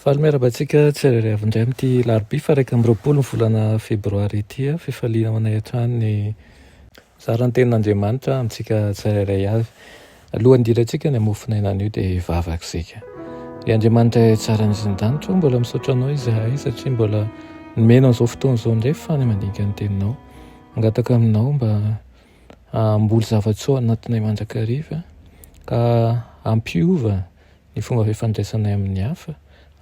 Fahaly-miarabantsika tsirairay avy indray amin'ity larobia fa 1 volana febroary ity fifaliana manay hatrany ny zaran'ny tenin'Andriamanitra amintsika tsirairay avy. Alohan'ny dirantsika ny hamofinaina an'io dia vavakisika. Ry Andriamanitra tsara ny zindanitra mbola misaotra anao izahay satria mbola nomena an'izao fotoana izao indray fany mandinika ny teninao. Mangataka aminao mba hamboly zava-tsoa anatinay mandrakariva ka ampiova ny fomba fifandraisanay amin'ny hafa,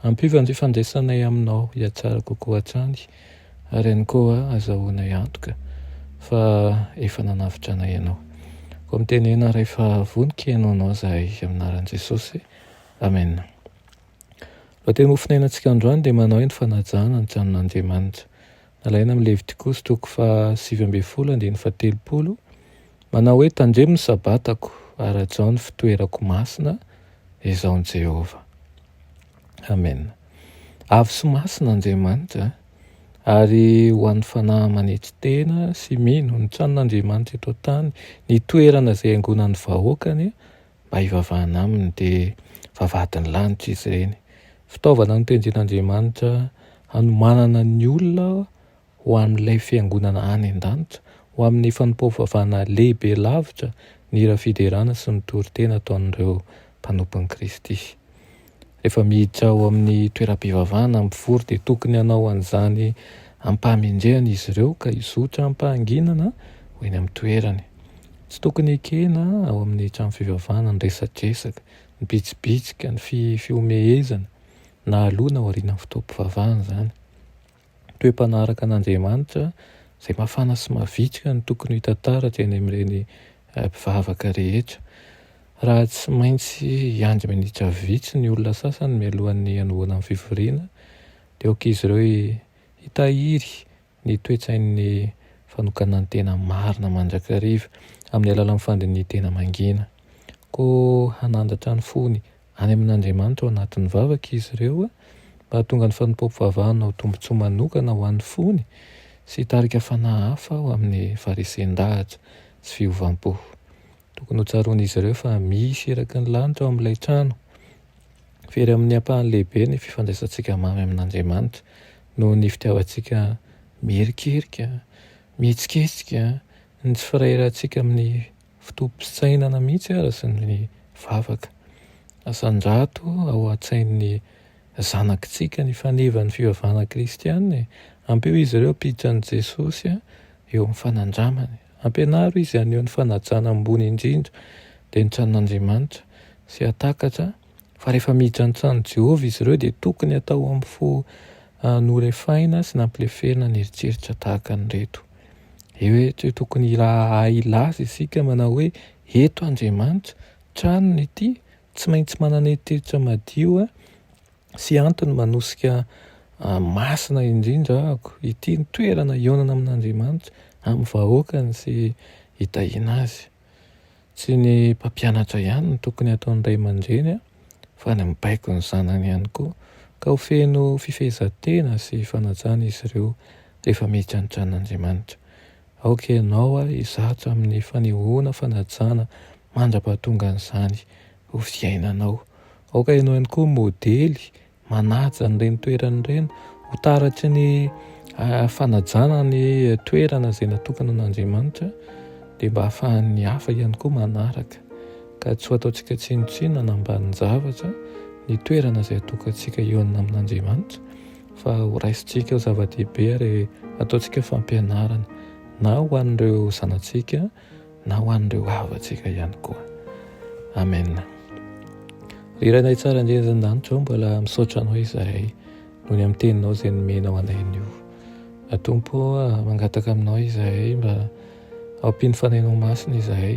ampiova ny fifandraisanay aminao hiatsara kokoa hatrany ary ihany koa azahoanay antoka fa efa nanavitra anay ianao. Koa mitenena rehefa vonika ianao izahay amin'ny anaran'i Jesosy. Amen. Lohateny mofinainantsika androany dia manao ny fanajana ny tranon'Andriamanitra. Nalaina amin'ny Levitikosy 7:17 manao hoe tandremo ny sabatako ary ajaho ny fitoerako masina izao ny Jehova. Amen. Avy sy masina Andriamanitra ary ho an'ny fanahy manetsy tena sy mino ny tranon'Andriamanitra eto an-tany, ny toerana izay angonan'ny vahoakany mba hivavahana aminy dia vavahadin'ny lanitra izy ireny. Fitaovana notendren'Andriamanitra hanomanana ny olona ho amin'ilay fiangonana any an-danitra, ho amin'ny fanompoam-pivavahana lehibe lavitra ny hira fiderana sy ny toritena ataon'ireo mpanompon'i Kristy. Rehefa miditra ao amin'ny toeram-pivavahana mivory dia tokony hanao an'izany ampahamendrehana izy ireo ka hizotra ampahanginana ho eny amin'ny toerany. Tsy tokony ekena ao amin'ny trano fivavahana ny resadresaka, ny bitsibitsika, ny fiomehezana na aloha na aoriana amin'ny fotoam-pivavahana izany. Toe-panaraka an'Andriamanitra izay mafana sy mavitrika ny tokony hitantaratra eny amin'ireny mpivavaka rehetra. Raha tsy maintsy hiandry minitra vitsy ny olona sasany mialohan'ny hanohana amin'ny fivoriana dia aoka izy ireo hitahiry ny toe-tsain'ny fanokana ny tena marina mandrakariva amin'ny alalan'ny fandinihan-tena mangina. Koa hanandratra ny fony any amin'Andriamanitra ao anatin'ny vavaka izy ireo mba hahatonga ny fanompoam-pivavahana ho tombotsoa manokana ho an'ny fony sy hitarika fanahy hafa ho amin'ny farisendahatra sy fiovam-po. Tokony ho tsaroan'izy ireo fa misy eraky ny lanitra ao amin'ilay trano. Very amin'ny ampahany lehibe ny fifandraisantsika mamy amin'Andriamanitra noho ny fitiavantsika mierikerika, mihetsiketsika, ny tsy firairantsika amin'ny fitompo-tsainana mihitsy ary sy ny vavaka. Asan-drato ao an-tsain'ny zanakitsika ny faneva ny fivavahana kristianina. Ampeo izy ireo ampiditra an'i Jesosy eo amin'ny fanandramany. Ampianaro izy haneho ny fanajana ambony indrindra dia ny tranon'Andriamanitra sy hatakatra fa rehefa miditra ny tranon' Jehova izy ireo dia tokony hatao amin'ny fo norefaina sy nampilefena ny eritreritra tahaka an'ireto. Eo tokony ilaza isika manao hoe eto Andriamanitra, tranony ity, tsy maintsy manana eritreritra madio sy antony manosika masina indrindra ahako. Ity ny toerana ionana amin'Andriamanitra amin'ny vahoakany sy hitahiana azy. Tsy ny mpampianatra ihany no tokony ataon'ny ray aman-dreny fa ny mibaiko ny zanany ihany koa ka ho feno fifehezan-tena sy fanajana izy ireo rehefa miditra ny tranon'Andriamanitra. Aoka ianao hizatra amin'ny fanehoana fanajana mandra-pahatonga an'izany ho fiainanao. Aoka ianao ihany koa modely manaja n'ireny toerana ireny, ho taratry ny fanajana ny toerana izay natokana an'Andriamanitra dia mba hahafahan'ny hafa ihany koa manaraka. Ka tsy ho ataontsika tsinotsinona nambanin'ny zavatra ny toerana izay atokantsika ionana amin'Andriamanitra fa ho raisintsika ho zava-dehibe ary ataontsika fampianarana na ho an'ireo zanantsika na ho an'ireo havantsika ihany koa. Amen. Riranay tsara indrindra-danitra ao mbola misaotra anao izahay noho ny amin'ny teninao izay nomenao anay anio. Tompo mangataka aminao izahay mba ampiany fanainao masina izahay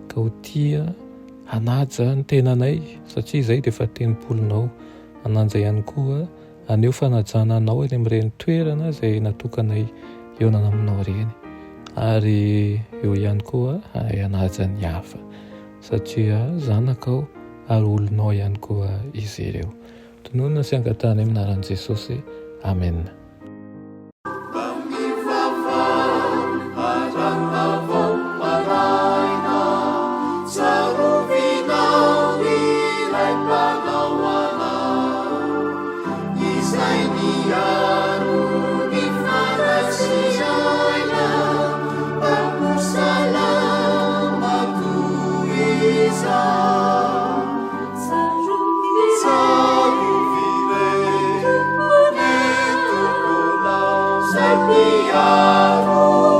ka ho tia hanaja ny tenanay satria izay dia efa tenimpolinao. Hananja ihany koa haneho fanajana anao eny amin'ireny toerana izay natokanay ionana aminao ireny ary eo ihany koa hanaja ny hafa satria zanakao ary olonao ihany koa izy ireo. Tononona sy angatahana amin'ny anaran'i Jesosy. Amen. miaro